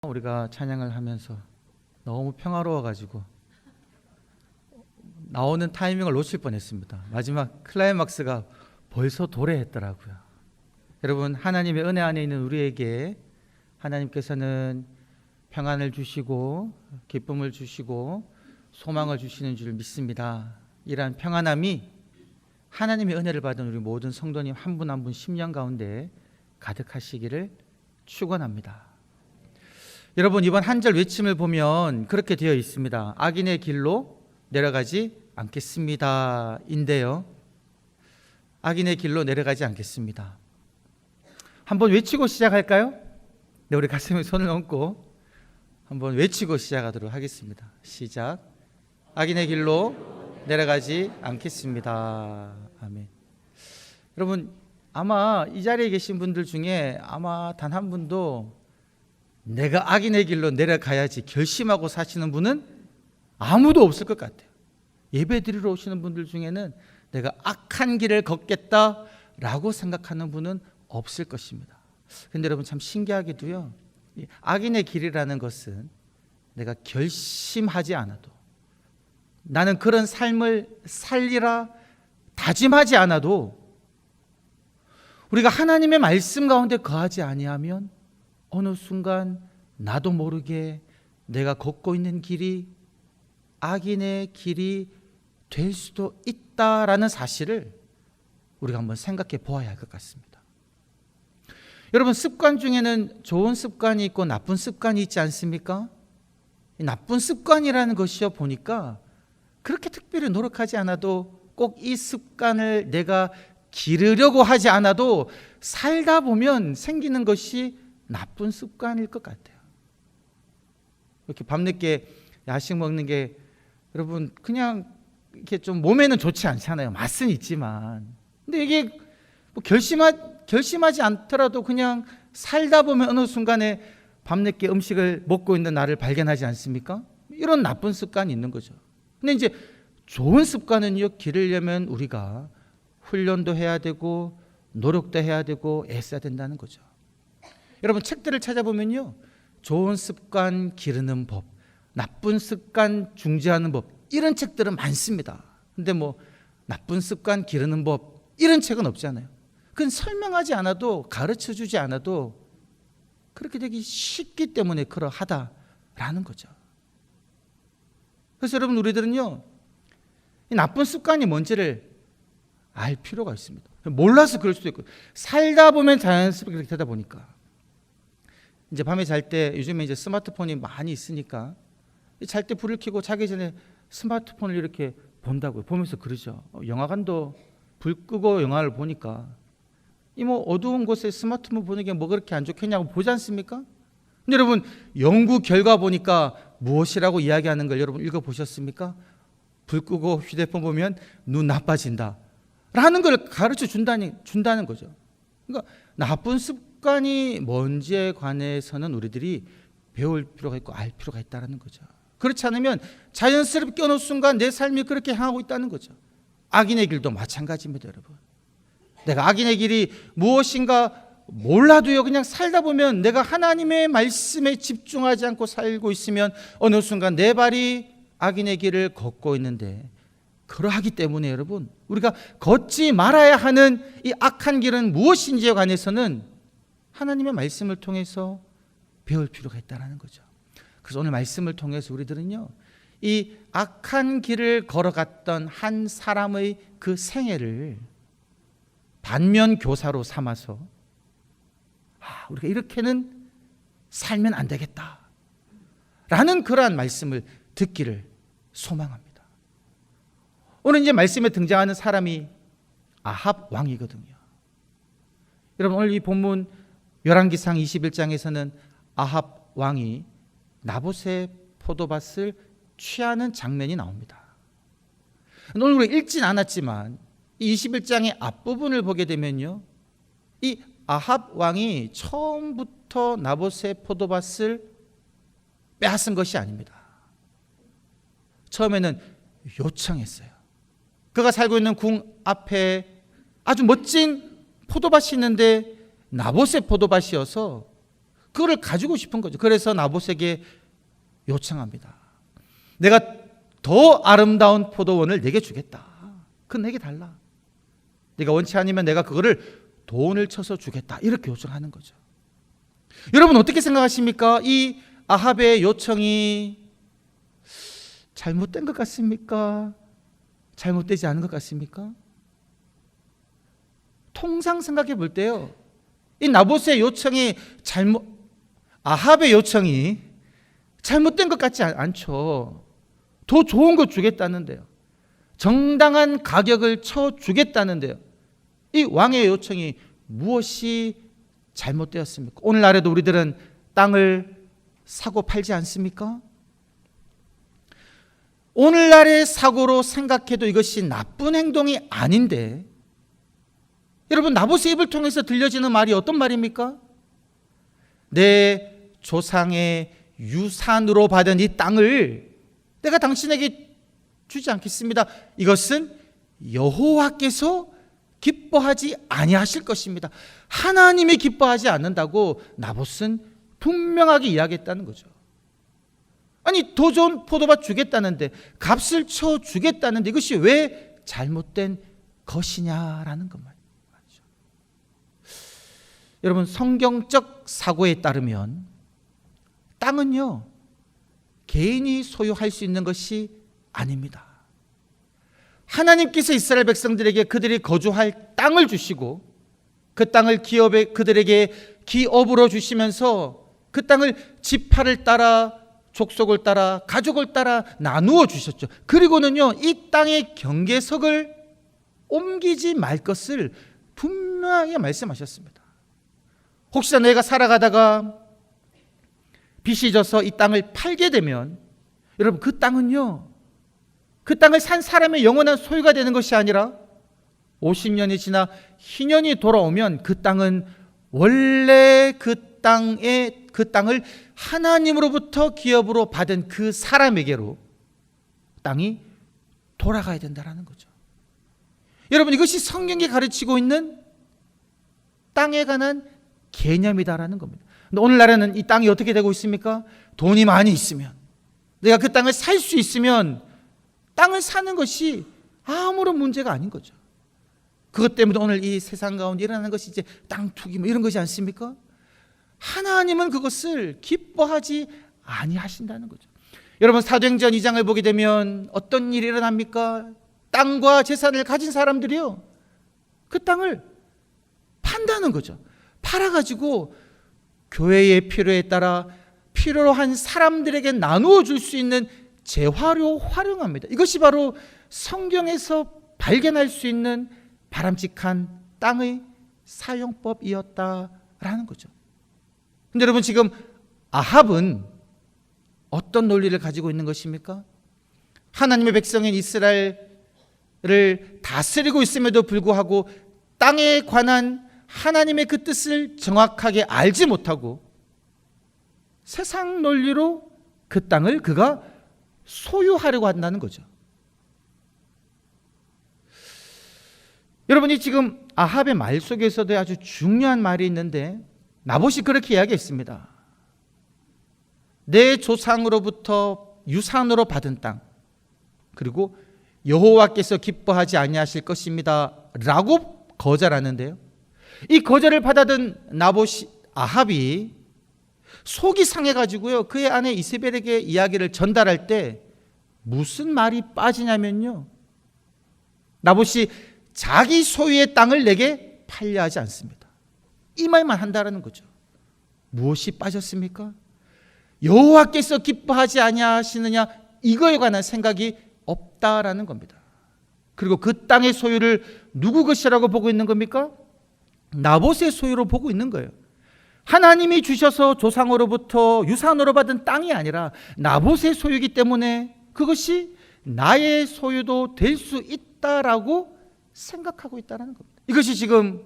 우리가 찬양을 하면서 너무 평화로워가지고 나오는 타이밍을 놓칠 뻔했습니다. 마지막 클라이막스가 벌써 도래했더라고요. 여러분, 하나님의 은혜 안에 있는 우리에게 하나님께서는 평안을 주시고 기쁨을 주시고 소망을 주시는 줄 믿습니다. 이러한 평안함이 하나님의 은혜를 받은 우리 모든 성도님 한 분 한 분 심령 가운데 가득하시기를 축원합니다. 여러분, 이번 한 절 외침을 보면 그렇게 되어 있습니다. 악인의 길로 내려가지 않겠습니다 인데요, 악인의 길로 내려가지 않겠습니다. 한번 외치고 시작할까요? 네, 우리 가슴에 손을 얹고 한번 외치고 시작하도록 하겠습니다. 시작. 악인의 길로 내려가지 않겠습니다. 아멘. 여러분, 아마 이 자리에 계신 분들 중에 아마 단 한 분도 내가 악인의 길로 내려가야지 결심하고 사시는 분은 아무도 없을 것 같아요. 예배 드리러 오시는 분들 중에는 내가 악한 길을 걷겠다라고 생각하는 분은 없을 것입니다. 그런데 여러분, 참 신기하게도요, 이 악인의 길이라는 것은 내가 결심하지 않아도, 나는 그런 삶을 살리라 다짐하지 않아도, 우리가 하나님의 말씀 가운데 거하지 아니하면 어느 순간 나도 모르게 내가 걷고 있는 길이 악인의 길이 될 수도 있다라는 사실을 우리가 한번 생각해 보아야 할 것 같습니다. 여러분, 습관 중에는 좋은 습관이 있고 나쁜 습관이 있지 않습니까? 나쁜 습관이라는 것이요, 보니까 그렇게 특별히 노력하지 않아도 꼭 이 습관을 내가 기르려고 하지 않아도 살다 보면 생기는 것이 나쁜 습관일 것 같아요. 이렇게 밤늦게 야식 먹는 게 여러분 그냥 이렇게 좀 몸에는 좋지 않잖아요. 맛은 있지만. 근데 이게 뭐 결심하지 않더라도 그냥 살다 보면 어느 순간에 밤늦게 음식을 먹고 있는 나를 발견하지 않습니까? 이런 나쁜 습관이 있는 거죠. 근데 이제 좋은 습관은요, 기르려면 우리가 훈련도 해야 되고 노력도 해야 되고 애써야 된다는 거죠. 여러분, 책들을 찾아보면요, 좋은 습관 기르는 법, 나쁜 습관 중지하는 법, 이런 책들은 많습니다. 근데 뭐 나쁜 습관 기르는 법 이런 책은 없잖아요. 그건 설명하지 않아도, 가르쳐 주지 않아도 그렇게 되기 쉽기 때문에 그러하다라는 거죠. 그래서 여러분, 우리들은요, 이 나쁜 습관이 뭔지를 알 필요가 있습니다. 몰라서 그럴 수도 있고, 살다 보면 자연스럽게 그렇게 되다 보니까, 이제 밤에 잘 때 요즘에 이제 스마트폰이 많이 있으니까 잘 때 불을 켜고 자기 전에 스마트폰을 이렇게 본다고요. 보면서 그러죠. 영화관도 불 끄고 영화를 보니까 이 뭐 어두운 곳에 스마트폰 보는 게 뭐 그렇게 안 좋겠냐고 보지 않습니까? 근데 여러분, 연구 결과 보니까 무엇이라고 이야기하는 걸 여러분 읽어보셨습니까? 불 끄고 휴대폰 보면 눈 나빠진다 라는 걸 가르쳐 준다는 거죠. 그러니까 나쁜 습관이 뭔지에 관해서는 우리들이 배울 필요가 있고 알 필요가 있다는 거죠. 그렇지 않으면 자연스럽게 어느 순간 내 삶이 그렇게 향하고 있다는 거죠. 악인의 길도 마찬가지입니다, 여러분. 내가 악인의 길이 무엇인가 몰라도요, 그냥 살다 보면 내가 하나님의 말씀에 집중하지 않고 살고 있으면 어느 순간 내 발이 악인의 길을 걷고 있는데, 그러하기 때문에 여러분, 우리가 걷지 말아야 하는 이 악한 길은 무엇인지에 관해서는 하나님의 말씀을 통해서 배울 필요가 있다는 거죠. 그래서 오늘 말씀을 통해서 우리들은요, 이 악한 길을 걸어갔던 한 사람의 그 생애를 반면 교사로 삼아서 우리가 이렇게는 살면 안 되겠다 라는 그러한 말씀을 듣기를 소망합니다. 오늘 이제 말씀에 등장하는 사람이 아합 왕이거든요. 여러분, 오늘 이 본문 열왕기상 21장에서는 아합 왕이 나봇의 포도밭을 취하는 장면이 나옵니다. 오늘 우리가 읽진 않았지만 이 21장의 앞부분을 보게 되면요, 이 아합 왕이 처음부터 나봇의 포도밭을 빼앗은 것이 아닙니다. 처음에는 요청했어요. 그가 살고 있는 궁 앞에 아주 멋진 포도밭이 있는데 나봇의 포도밭이어서 그거를 가지고 싶은 거죠. 그래서 나봇에게 요청합니다. 내가 더 아름다운 포도원을 내게 주겠다. 그건 내게 달라. 네가 원치 않으면 내가 그거를 돈을 쳐서 주겠다. 이렇게 요청하는 거죠. 여러분 어떻게 생각하십니까? 이 아합의 요청이 잘못된 것 같습니까? 잘못되지 않은 것 같습니까? 통상 생각해 볼 때요, 이 나봇의 요청이 아합의 요청이 잘못된 것 같지 않죠. 더 좋은 거 주겠다는데요, 정당한 가격을 쳐 주겠다는데요, 이 왕의 요청이 무엇이 잘못되었습니까? 오늘날에도 우리들은 땅을 사고 팔지 않습니까? 오늘날의 사고로 생각해도 이것이 나쁜 행동이 아닌데, 여러분 나봇의 입을 통해서 들려지는 말이 어떤 말입니까? 내 조상의 유산으로 받은 이 땅을 내가 당신에게 주지 않겠습니다. 이것은 여호와께서 기뻐하지 아니하실 것입니다. 하나님이 기뻐하지 않는다고 나봇은 분명하게 이야기했다는 거죠. 아니 더 좋은 포도밭 주겠다는데, 값을 쳐 주겠다는데 이것이 왜 잘못된 것이냐라는 것만. 여러분 성경적 사고에 따르면 땅은요 개인이 소유할 수 있는 것이 아닙니다. 하나님께서 이스라엘 백성들에게 그들이 거주할 땅을 주시고 그 땅을 그들에게 기업으로 주시면서 그 땅을 지파를 따라 족속을 따라 가족을 따라 나누어 주셨죠. 그리고는요 이 땅의 경계석을 옮기지 말 것을 분명하게 말씀하셨습니다. 혹시나 내가 살아가다가 빚이 져서 이 땅을 팔게 되면, 여러분 그 땅은요, 그 땅을 산 사람의 영원한 소유가 되는 것이 아니라 50년이 지나 희년이 돌아오면 그 땅은 원래 그 땅을 하나님으로부터 기업으로 받은 그 사람에게로 땅이 돌아가야 된다는 거죠. 여러분 이것이 성경이 가르치고 있는 땅에 관한 개념이다라는 겁니다. 근데 오늘날에는 이 땅이 어떻게 되고 있습니까? 돈이 많이 있으면, 내가 그 땅을 살 수 있으면 땅을 사는 것이 아무런 문제가 아닌 거죠. 그것 때문에 오늘 이 세상 가운데 일어나는 것이 이제 땅 투기 뭐 이런 것이 않습니까? 하나님은 그것을 기뻐하지 아니하신다는 거죠. 여러분 사도행전 2장을 보게 되면 어떤 일이 일어납니까? 땅과 재산을 가진 사람들이요 그 땅을 판다는 거죠. 팔아가지고 교회의 필요에 따라 필요로 한 사람들에게 나누어 줄 수 있는 재화로 활용합니다. 이것이 바로 성경에서 발견할 수 있는 바람직한 땅의 사용법이었다라는 거죠. 근데 여러분 지금 아합은 어떤 논리를 가지고 있는 것입니까? 하나님의 백성인 이스라엘을 다스리고 있음에도 불구하고 땅에 관한 하나님의 그 뜻을 정확하게 알지 못하고 세상 논리로 그 땅을 그가 소유하려고 한다는 거죠. 여러분이 지금 아합의 말 속에서도 아주 중요한 말이 있는데, 나봇이 그렇게 이야기했습니다. 내 조상으로부터 유산으로 받은 땅, 그리고 여호와께서 기뻐하지 아니하실 것입니다 라고 거절하는데요, 이 거절을 받아든 아합이 속이 상해가지고요 그의 아내 이세벨에게 이야기를 전달할 때 무슨 말이 빠지냐면요, 나봇이 자기 소유의 땅을 내게 팔려 하지 않습니다. 이 말만 한다라는 거죠. 무엇이 빠졌습니까? 여호와께서 기뻐하지 아니하시느냐, 이거에 관한 생각이 없다라는 겁니다. 그리고 그 땅의 소유를 누구 것이라고 보고 있는 겁니까? 나봇의 소유로 보고 있는 거예요. 하나님이 주셔서 조상으로부터 유산으로 받은 땅이 아니라 나봇의 소유이기 때문에 그것이 나의 소유도 될 수 있다라고 생각하고 있다는 겁니다. 이것이 지금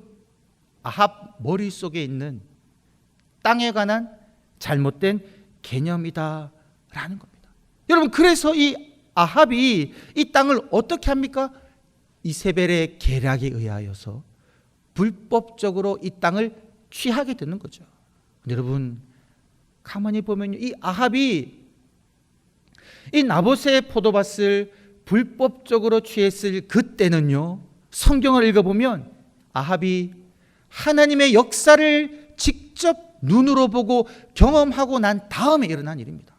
아합 머릿속에 있는 땅에 관한 잘못된 개념이다라는 겁니다. 여러분 그래서 이 아합이 이 땅을 어떻게 합니까? 이세벨의 계략에 의하여서 불법적으로 이 땅을 취하게 되는 거죠. 여러분 가만히 보면요, 이 아합이 이 나봇의 포도밭을 불법적으로 취했을 그때는요, 성경을 읽어보면 아합이 하나님의 역사를 직접 눈으로 보고 경험하고 난 다음에 일어난 일입니다.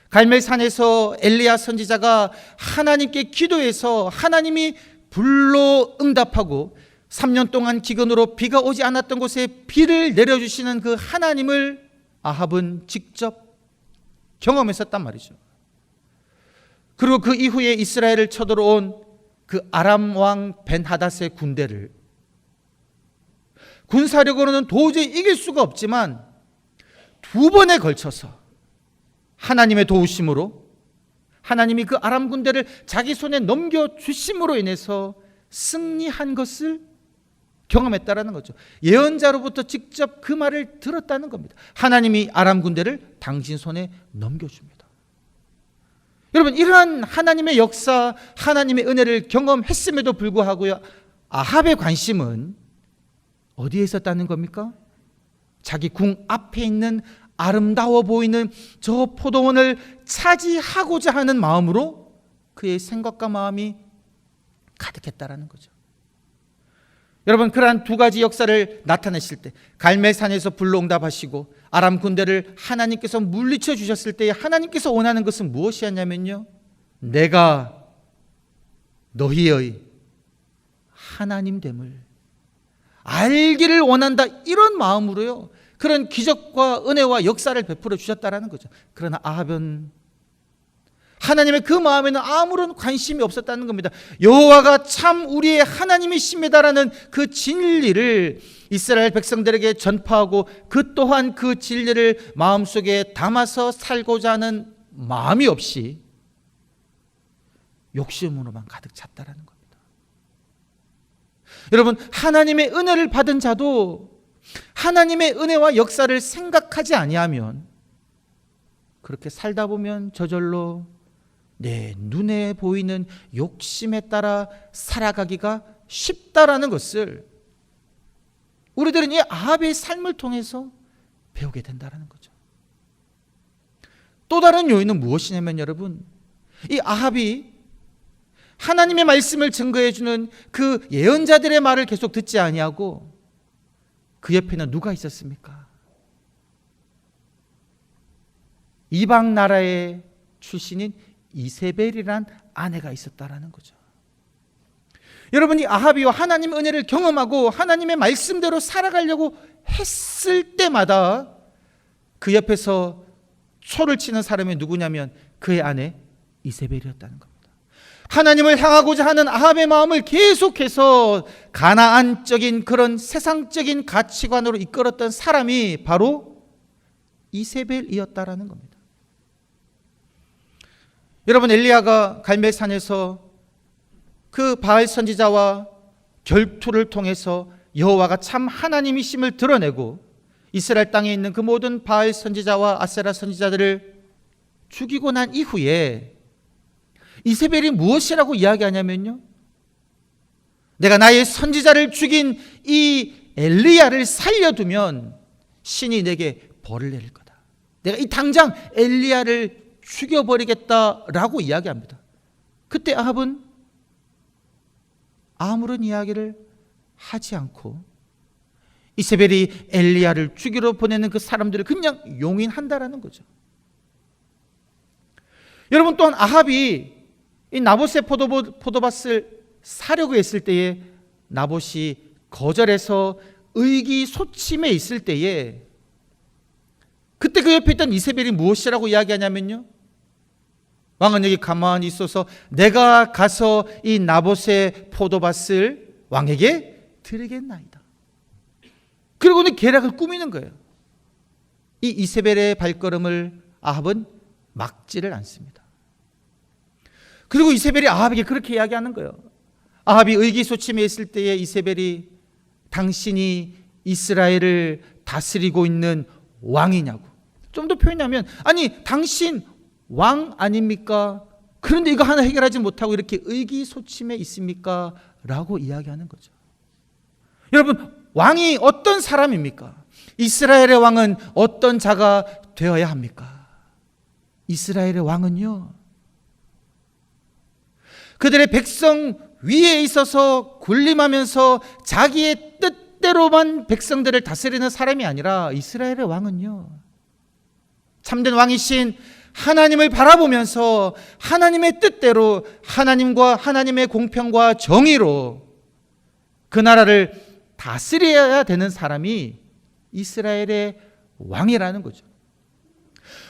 갈멜산에서 엘리야 선지자가 하나님께 기도해서 하나님이 불로 응답하고 3년 동안 기근으로 비가 오지 않았던 곳에 비를 내려주시는 그 하나님을 아합은 직접 경험했었단 말이죠. 그리고 그 이후에 이스라엘을 쳐들어온 그 아람 왕 벤하닷의 군대를 군사력으로는 도저히 이길 수가 없지만 2번에 걸쳐서 하나님의 도우심으로 하나님이 그 아람 군대를 자기 손에 넘겨주심으로 인해서 승리한 것을 경험했다라는 거죠. 예언자로부터 직접 그 말을 들었다는 겁니다. 하나님이 아람 군대를 당신 손에 넘겨줍니다. 여러분, 이러한 하나님의 역사, 하나님의 은혜를 경험했음에도 불구하고요, 아합의 관심은 어디에 있었다는 겁니까? 자기 궁 앞에 있는 아름다워 보이는 저 포도원을 차지하고자 하는 마음으로 그의 생각과 마음이 가득했다라는 거죠. 여러분, 그러한 두 가지 역사를 나타내실 때, 갈멜산에서 불로 응답하시고 아람 군대를 하나님께서 물리쳐 주셨을 때 하나님께서 원하는 것은 무엇이었냐면요, 내가 너희의 하나님됨을 알기를 원한다, 이런 마음으로요, 그런 기적과 은혜와 역사를 베풀어 주셨다라는 거죠. 그러나 아합은 하나님의 그 마음에는 아무런 관심이 없었다는 겁니다. 여호와가 참 우리의 하나님이십니다라는 그 진리를 이스라엘 백성들에게 전파하고 그 또한 그 진리를 마음속에 담아서 살고자 하는 마음이 없이 욕심으로만 가득 찼다라는 겁니다. 여러분, 하나님의 은혜를 받은 자도 하나님의 은혜와 역사를 생각하지 아니하면 그렇게 살다 보면 저절로 내 눈에 보이는 욕심에 따라 살아가기가 쉽다라는 것을 우리들은 이 아합의 삶을 통해서 배우게 된다는 거죠. 또 다른 요인은 무엇이냐면, 여러분, 이 아합이 하나님의 말씀을 증거해 주는 그 예언자들의 말을 계속 듣지 아니하고 그 옆에는 누가 있었습니까? 이방 나라의 출신인 이세벨이란 아내가 있었다라는 거죠. 여러분이 아합이와 하나님의 은혜를 경험하고 하나님의 말씀대로 살아가려고 했을 때마다 그 옆에서 초를 치는 사람이 누구냐면 그의 아내 이세벨이었다는 겁니다. 하나님을 향하고자 하는 아합의 마음을 계속해서 가나안적인 그런 세상적인 가치관으로 이끌었던 사람이 바로 이세벨이었다라는 겁니다. 여러분, 엘리야가 갈멜산에서 그 바알 선지자와 결투를 통해서 여호와가 참 하나님이심을 드러내고 이스라엘 땅에 있는 그 모든 바알 선지자와 아세라 선지자들을 죽이고 난 이후에 이세벨이 무엇이라고 이야기하냐면요, 내가 나의 선지자를 죽인 이 엘리야를 살려두면 신이 내게 벌을 내릴 거다. 내가 이 당장 엘리야를 죽여버리겠다라고 이야기합니다. 그때 아합은 아무런 이야기를 하지 않고 이세벨이 엘리야를 죽이러 보내는 그 사람들을 그냥 용인한다라는 거죠. 여러분, 또한 아합이 이 나봇의 포도밭을 사려고 했을 때에 나봇이 거절해서 의기소침해 있을 때에 그때 그 옆에 있던 이세벨이 무엇이라고 이야기하냐면요, 왕은 여기 가만히 있어서 내가 가서 이 나봇의 포도밭을 왕에게 드리겠나이다. 그리고는 계략을 꾸미는 거예요. 이 이세벨의 발걸음을 아합은 막지를 않습니다. 그리고 이세벨이 아합에게 그렇게 이야기하는 거예요. 아합이 의기소침해 있을 때에 이세벨이 당신이 이스라엘을 다스리고 있는 왕이냐고. 좀 더 표현하면, 아니 당신 왕 아닙니까? 그런데 이거 하나 해결하지 못하고 이렇게 의기소침해 있습니까? 라고 이야기하는 거죠. 여러분, 왕이 어떤 사람입니까? 이스라엘의 왕은 어떤 자가 되어야 합니까? 이스라엘의 왕은요, 그들의 백성 위에 있어서 군림하면서 자기의 뜻대로만 백성들을 다스리는 사람이 아니라, 이스라엘의 왕은요, 참된 왕이신 하나님을 바라보면서 하나님의 뜻대로, 하나님과 하나님의 공평과 정의로 그 나라를 다스려야 되는 사람이 이스라엘의 왕이라는 거죠.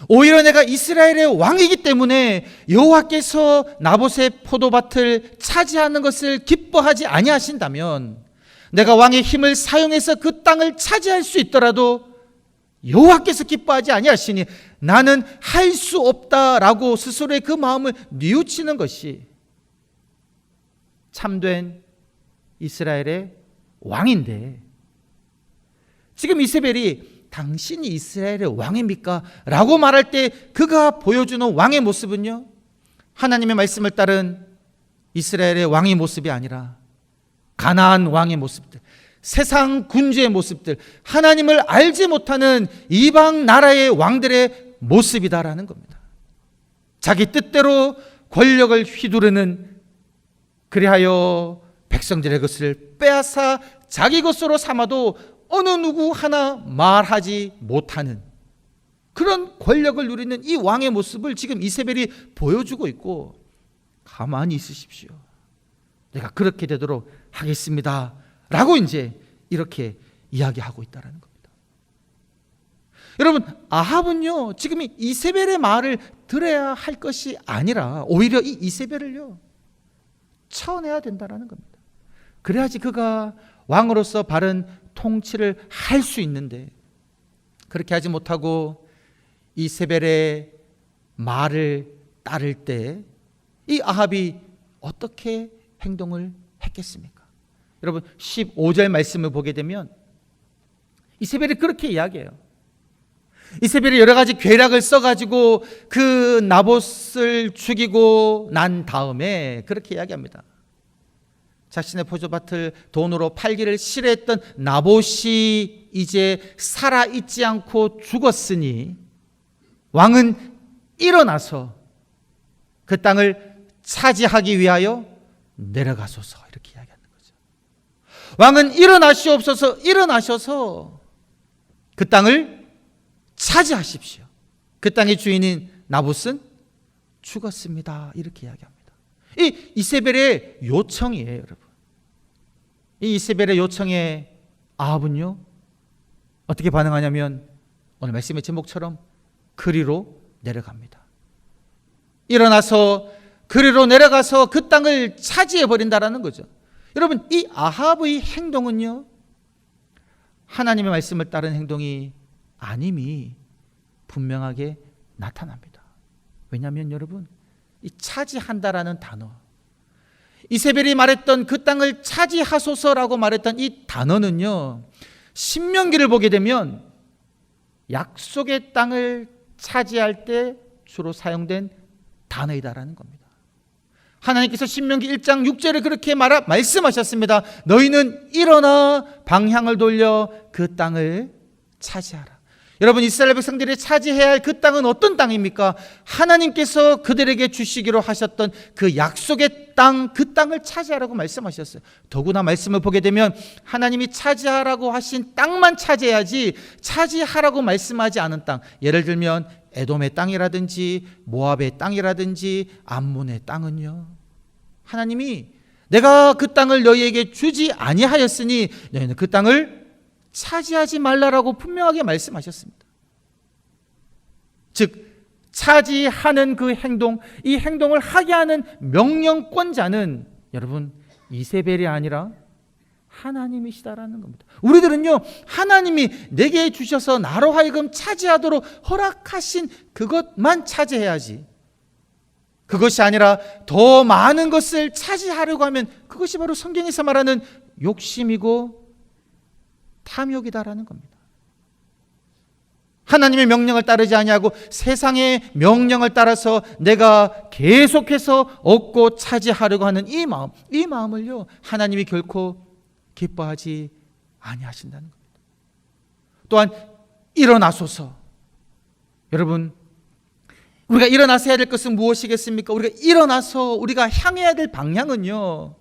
오히려 내가 이스라엘의 왕이기 때문에 여호와께서 나봇의 포도밭을 차지하는 것을 기뻐하지 아니하신다면, 내가 왕의 힘을 사용해서 그 땅을 차지할 수 있더라도 여호와께서 기뻐하지 아니하시니 나는 할 수 없다라고 스스로의 그 마음을 뉘우치는 것이 참된 이스라엘의 왕인데, 지금 이세벨이 당신이 이스라엘의 왕입니까? 라고 말할 때 그가 보여주는 왕의 모습은요, 하나님의 말씀을 따른 이스라엘의 왕의 모습이 아니라 가나안 왕의 모습들, 세상 군주의 모습들, 하나님을 알지 못하는 이방 나라의 왕들의 모습이다라는 겁니다. 자기 뜻대로 권력을 휘두르는, 그리하여 백성들의 것을 빼앗아 자기 것으로 삼아도 어느 누구 하나 말하지 못하는 그런 권력을 누리는 이 왕의 모습을 지금 이세벨이 보여주고 있고, 가만히 있으십시오, 내가 그렇게 되도록 하겠습니다 라고 이제 이렇게 이야기하고 있다는 겁니다. 여러분, 아합은요, 지금 이 이세벨의 말을 들어야 할 것이 아니라 오히려 이 이세벨을요 쳐내야 된다는 겁니다. 그래야지 그가 왕으로서 바른 통치를 할 수 있는데, 그렇게 하지 못하고 이세벨의 말을 따를 때 이 아합이 어떻게 행동을 했겠습니까? 여러분, 15절 말씀을 보게 되면 이세벨이 그렇게 이야기해요. 이세벨이 여러 가지 계략을 써가지고 그 나봇을 죽이고 난 다음에 그렇게 이야기합니다. 자신의 포도밭을 돈으로 팔기를 싫어했던 나봇이 이제 살아있지 않고 죽었으니 왕은 일어나서 그 땅을 차지하기 위하여 내려가소서, 이렇게 이야기하는 거죠. 왕은 일어나셔서 그 땅을 차지하십시오. 그 땅의 주인인 나봇은 죽었습니다, 이렇게 이야기합니다. 이 이세벨의 요청이에요, 여러분. 이 이세벨의 요청에 아합은요 어떻게 반응하냐면, 오늘 말씀의 제목처럼 그리로 내려갑니다. 일어나서 그리로 내려가서 그 땅을 차지해 버린다라는 거죠. 여러분, 이 아합의 행동은요 하나님의 말씀을 따른 행동이 아님이 분명하게 나타납니다. 왜냐하면 여러분, 이 차지한다라는 단어, 이세벨이 말했던 그 땅을 차지하소서라고 말했던 이 단어는요, 신명기를 보게 되면 약속의 땅을 차지할 때 주로 사용된 단어이다라는 겁니다. 하나님께서 신명기 1장 6절에 그렇게 말씀하셨습니다. 너희는 일어나 방향을 돌려 그 땅을 차지하라. 여러분, 이스라엘 백성들이 차지해야 할 그 땅은 어떤 땅입니까? 하나님께서 그들에게 주시기로 하셨던 그 약속의 땅, 그 땅을 차지하라고 말씀하셨어요. 더구나 말씀을 보게 되면 하나님이 차지하라고 하신 땅만 차지해야지 차지하라고 말씀하지 않은 땅, 예를 들면 에돔의 땅이라든지 모압의 땅이라든지 암몬의 땅은요, 하나님이 내가 그 땅을 너희에게 주지 아니하였으니 너희는 그 땅을 차지하지 말라라고 분명하게 말씀하셨습니다. 즉 차지하는 그 행동, 이 행동을 하게 하는 명령권자는 여러분 이세벨이 아니라 하나님이시다라는 겁니다. 우리들은요, 하나님이 내게 주셔서 나로 하여금 차지하도록 허락하신 그것만 차지해야지, 그것이 아니라 더 많은 것을 차지하려고 하면 그것이 바로 성경에서 말하는 욕심이고 탐욕이다라는 겁니다. 하나님의 명령을 따르지 아니하고 세상의 명령을 따라서 내가 계속해서 얻고 차지하려고 하는 이 마음을요 하나님이 결코 기뻐하지 아니하신다는 겁니다. 또한 일어나소서. 여러분, 우리가 일어나서 해야 될 것은 무엇이겠습니까? 우리가 일어나서 우리가 향해야 될 방향은요,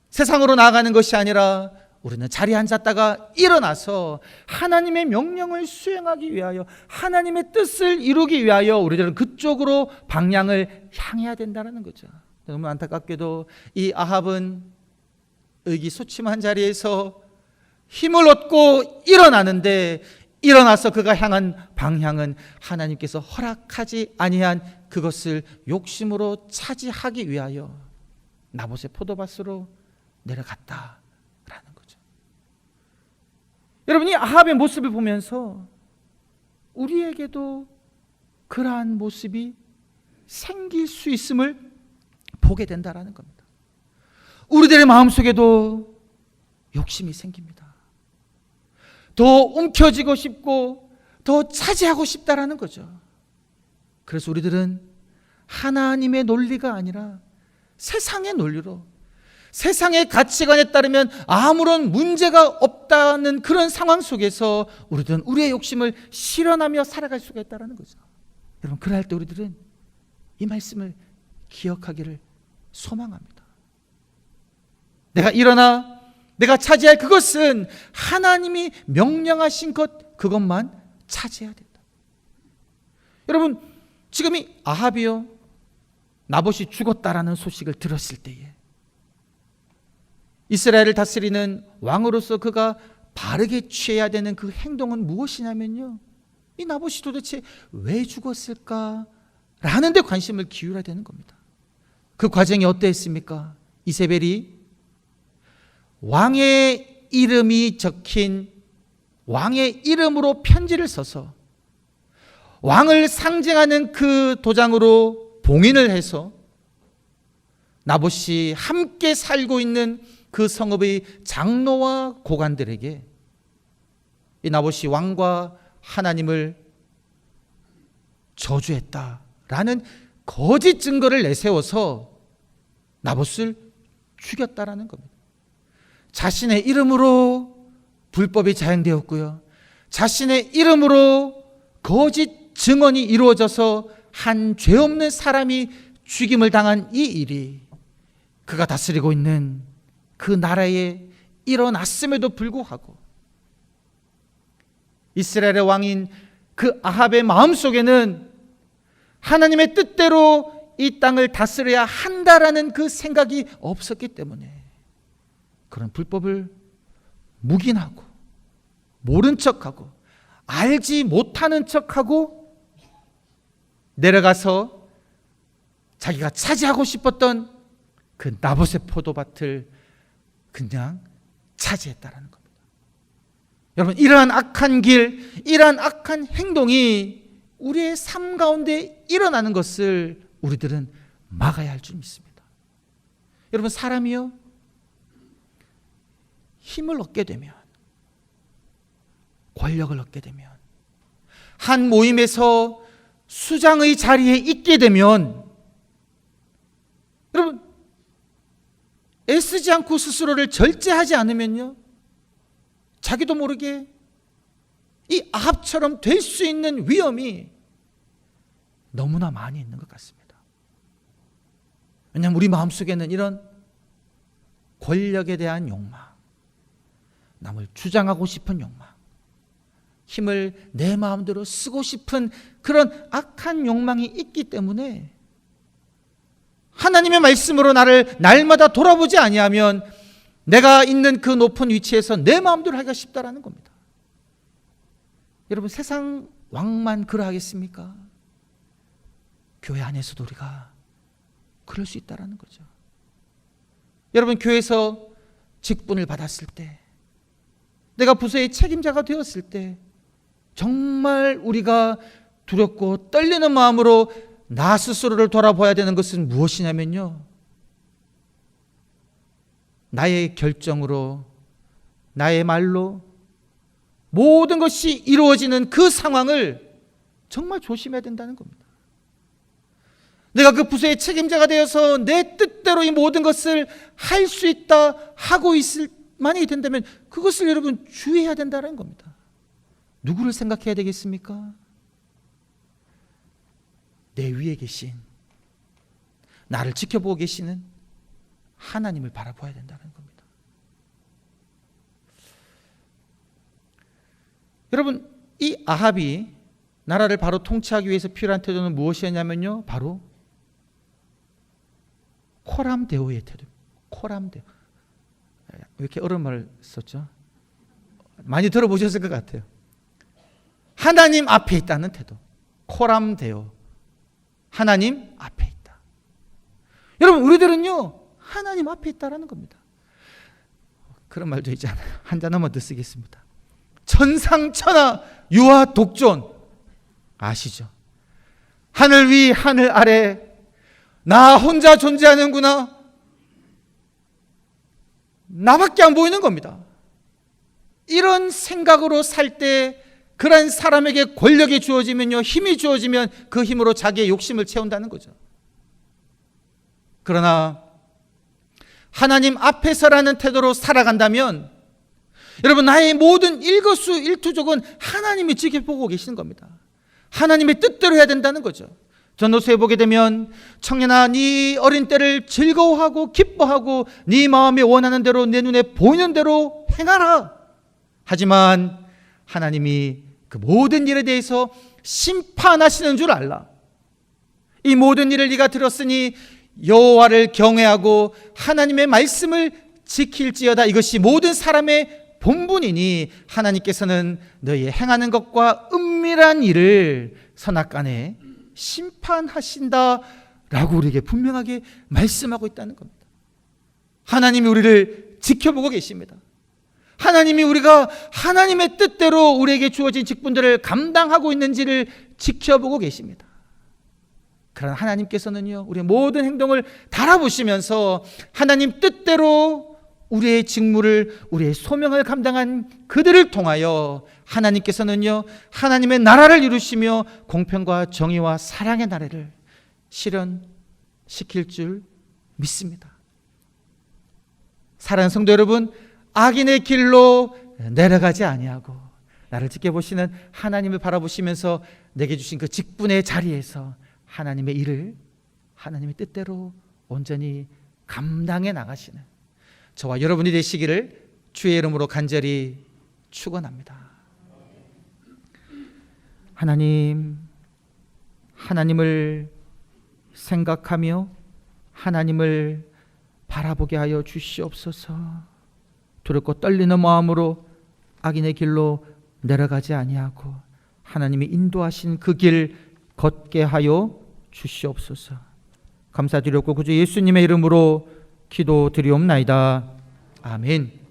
세상으로 나아가는 것이 아니라 우리는 자리에 앉았다가 일어나서 하나님의 명령을 수행하기 위하여, 하나님의 뜻을 이루기 위하여 우리들은 그쪽으로 방향을 향해야 된다는 거죠. 너무 안타깝게도 이 아합은 의기소침한 자리에서 힘을 얻고 일어나는데, 일어나서 그가 향한 방향은 하나님께서 허락하지 아니한 그것을 욕심으로 차지하기 위하여 나봇의 포도밭으로 내려갔다라는 거죠. 여러분, 이 아합의 모습을 보면서 우리에게도 그러한 모습이 생길 수 있음을 보게 된다라는 겁니다. 우리들의 마음속에도 욕심이 생깁니다. 더 움켜쥐고 싶고 더 차지하고 싶다라는 거죠. 그래서 우리들은 하나님의 논리가 아니라 세상의 논리로, 세상의 가치관에 따르면 아무런 문제가 없다는 그런 상황 속에서 우리들은 우리의 욕심을 실현하며 살아갈 수가 있다는 거죠. 여러분, 그럴 때 우리들은 이 말씀을 기억하기를 소망합니다. 내가 일어나 내가 차지할 그것은 하나님이 명령하신 것, 그것만 차지해야 된다. 여러분, 지금 이 아합이요, 나봇이 죽었다라는 소식을 들었을 때에 이스라엘을 다스리는 왕으로서 그가 바르게 취해야 되는 그 행동은 무엇이냐면요, 이 나봇이 도대체 왜 죽었을까 라는 데 관심을 기울여야 되는 겁니다. 그 과정이 어땠습니까? 이세벨이 왕의 이름이 적힌 왕의 이름으로 편지를 써서 왕을 상징하는 그 도장으로 봉인을 해서 나봇이 함께 살고 있는 그 성읍의 장로와 고관들에게 이 나봇이 왕과 하나님을 저주했다라는 거짓 증거를 내세워서 나봇을 죽였다라는 겁니다. 자신의 이름으로 불법이 자행되었고요, 자신의 이름으로 거짓 증언이 이루어져서 한 죄 없는 사람이 죽임을 당한 이 일이 그가 다스리고 있는 그 나라에 일어났음에도 불구하고 이스라엘의 왕인 그 아합의 마음속에는 하나님의 뜻대로 이 땅을 다스려야 한다라는 그 생각이 없었기 때문에 그런 불법을 묵인하고 모른 척하고 알지 못하는 척하고 내려가서 자기가 차지하고 싶었던 그 나봇의 포도밭을 그냥 차지했다라는 겁니다. 여러분, 이러한 악한 길, 이러한 악한 행동이 우리의 삶 가운데 일어나는 것을 우리들은 막아야 할 줄 믿습니다. 여러분, 사람이요, 힘을 얻게 되면, 권력을 얻게 되면, 한 모임에서 수장의 자리에 있게 되면, 여러분, 애쓰지 않고 스스로를 절제하지 않으면요, 자기도 모르게 이 아합처럼 될 수 있는 위험이 너무나 많이 있는 것 같습니다. 왜냐하면 우리 마음속에는 이런 권력에 대한 욕망, 남을 주장하고 싶은 욕망, 힘을 내 마음대로 쓰고 싶은 그런 악한 욕망이 있기 때문에 하나님의 말씀으로 나를 날마다 돌아보지 아니하면 내가 있는 그 높은 위치에서 내 마음대로 하기가 쉽다라는 겁니다. 여러분, 세상 왕만 그러하겠습니까? 교회 안에서도 우리가 그럴 수 있다라는 거죠. 여러분, 교회에서 직분을 받았을 때, 내가 부서의 책임자가 되었을 때 정말 우리가 두렵고 떨리는 마음으로 나 스스로를 돌아봐야 되는 것은 무엇이냐면요, 나의 결정으로, 나의 말로 모든 것이 이루어지는 그 상황을 정말 조심해야 된다는 겁니다. 내가 그 부서의 책임자가 되어서 내 뜻대로 이 모든 것을 할 수 있다 하고 있을 만이 된다면 그것을 여러분 주의해야 된다는 겁니다. 누구를 생각해야 되겠습니까? 내 위에 계신, 나를 지켜보고 계시는 하나님을 바라봐야 된다는 겁니다. 여러분, 이 아합이 나라를 바로 통치하기 위해서 필요한 태도는 무엇이었냐면요, 바로 코람데오의 태도. 코람데오. 왜 이렇게 어려운 말을 썼죠? 많이 들어보셨을 것 같아요. 하나님 앞에 있다는 태도. 코람데오. 하나님 앞에 있다. 여러분, 우리들은요, 하나님 앞에 있다라는 겁니다. 그런 말도 있잖아요. 한 단어만 더 쓰겠습니다. 천상천하 유아 독존. 아시죠? 하늘 위 하늘 아래 나 혼자 존재하는구나. 나밖에 안 보이는 겁니다. 이런 생각으로 살 때 그런 사람에게 권력이 주어지면요, 힘이 주어지면 그 힘으로 자기의 욕심을 채운다는 거죠. 그러나 하나님 앞에서라는 태도로 살아간다면 여러분, 나의 모든 일거수일투족은 하나님이 지켜보고 계시는 겁니다. 하나님의 뜻대로 해야 된다는 거죠. 전도서에 보게 되면 청년아, 네 어린 때를 즐거워하고 기뻐하고 네 마음이 원하는 대로 내 눈에 보이는 대로 행하라. 하지만 하나님이 그 모든 일에 대해서 심판하시는 줄 알라. 이 모든 일을 네가 들었으니 여호와를 경외하고 하나님의 말씀을 지킬지어다. 이것이 모든 사람의 본분이니 하나님께서는 너희의 행하는 것과 은밀한 일을 선악간에 심판하신다라고 우리에게 분명하게 말씀하고 있다는 겁니다. 하나님이 우리를 지켜보고 계십니다. 하나님이 우리가 하나님의 뜻대로 우리에게 주어진 직분들을 감당하고 있는지를 지켜보고 계십니다. 그러나 하나님께서는요, 우리의 모든 행동을 달아보시면서 하나님 뜻대로 우리의 직무를, 우리의 소명을 감당한 그들을 통하여 하나님께서는요, 하나님의 나라를 이루시며 공평과 정의와 사랑의 나라를 실현시킬 줄 믿습니다. 사랑하는 성도 여러분, 악인의 길로 내려가지 아니하고 나를 지켜보시는 하나님을 바라보시면서 내게 주신 그 직분의 자리에서 하나님의 일을 하나님의 뜻대로 온전히 감당해 나가시는 저와 여러분이 되시기를 주의 이름으로 간절히 축원합니다. 하나님을 생각하며 하나님을 바라보게 하여 주시옵소서. 두렵고 떨리는 마음으로 악인의 길로 내려가지 아니하고 하나님이 인도하신 그 길 걷게 하여 주시옵소서. 감사드렸고 구주 예수님의 이름으로 기도드리옵나이다. 아멘.